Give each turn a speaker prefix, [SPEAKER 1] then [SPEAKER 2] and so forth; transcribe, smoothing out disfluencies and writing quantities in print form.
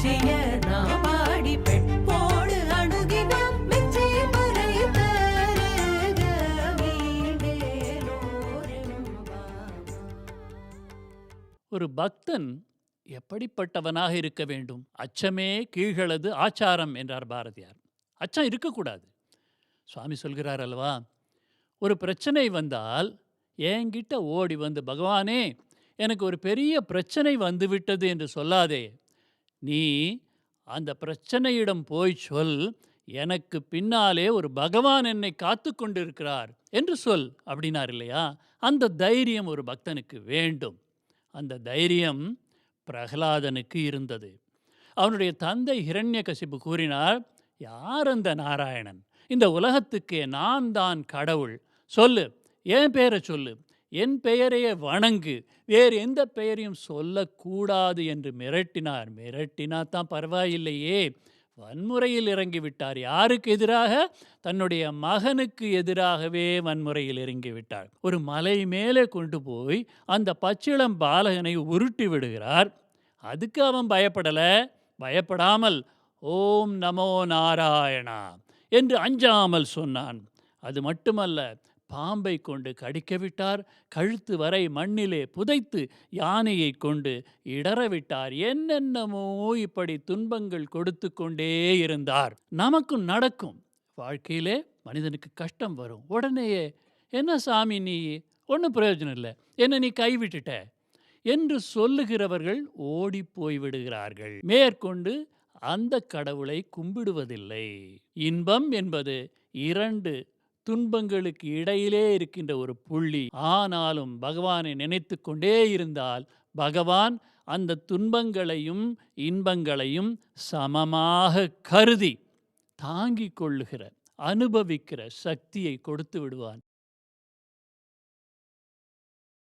[SPEAKER 1] மெச்சிய நான் பாடி பெட்போடு அணுகினான் மெச்சி மறைத்த
[SPEAKER 2] ஒரு பக்தன் எப்படிப்பட்டவனாக இருக்க வேண்டும்? அச்சமே கீழ்களது ஆச்சாரம் என்றார் பாரதியார். அச்சம் இருக்கக்கூடாது. சுவாமி சொல்கிறார் அல்லவா, ஒரு பிரச்சனை வந்தால் என்கிட்ட ஓடி வந்து, பகவானே எனக்கு ஒரு பெரிய பிரச்சனை வந்துவிட்டது என்று சொல்லாதே. நீ அந்த பிரச்சனையிடம் போய் சொல், எனக்கு பின்னாலே ஒரு பகவான் என்னை காத்து கொண்டிருக்கிறார் என்று சொல் அப்படின்னார் இல்லையா? அந்த தைரியம் ஒரு பக்தனுக்கு வேண்டும். அந்த தைரியம் பிரகலாதனுக்கு இருந்தது. அவனுடைய தந்தை ஹிரண்யகசிபு கூறினார், யார் அந்த நாராயணன்? இந்த உலகத்துக்கே நான் தான் கடவுள். சொல்லு, என் பெயரை சொல்லு, என் பெயரையே வணங்கு, வேறு எந்த பெயரையும் சொல்லக்கூடாது என்று மிரட்டினார். மிரட்டினா தான் பரவாயில்லையே, வன்முறையில் இறங்கிவிட்டார். யாருக்கு எதிராக? தன்னுடைய மகனுக்கு எதிராகவே வன்முறையில் இறங்கிவிட்டார். ஒரு மலை மேலே கொண்டு போய் அந்த பச்சிளம் பாலகனை உருட்டி விடுகிறார். அதுக்கு அவன் பயப்படலை. பயப்படாமல் ஓம் நமோ நாராயணா என்று அஞ்சாமல் சொன்னான். அது மட்டுமல்ல, பாம்பை கொண்டு கடிக்க விட்டார். கழுத்து வரை மண்ணிலே புதைத்து யானையை கொண்டு இடறவிட்டார். என்னென்னமோ இப்படி துன்பங்கள் கொடுத்து கொண்டே இருந்தார். நமக்கும் நடக்கும். வாழ்க்கையிலே மனிதனுக்கு கஷ்டம் வரும். உடனேயே, என்ன சாமி நீ ஒன்றும் பிரயோஜனம் இல்லை, என்ன நீ கைவிட்டுட்ட என்று சொல்லுகிறவர்கள் ஓடி போய்விடுகிறார்கள். மேற்கொண்டு அந்த கடவுளை கும்பிடுவதில்லை. இன்பம் என்பது இரண்டு துன்பங்களுக்கு இடையிலே இருக்கின்ற ஒரு புள்ளி. ஆனாலும் பகவானை நினைத்து கொண்டே இருந்தால் பகவான் அந்த துன்பங்களையும் இன்பங்களையும் சமமாக கருதி தாங்கிக் கொள்ளுகிற, அனுபவிக்கிற சக்தியை கொடுத்து விடுவான்.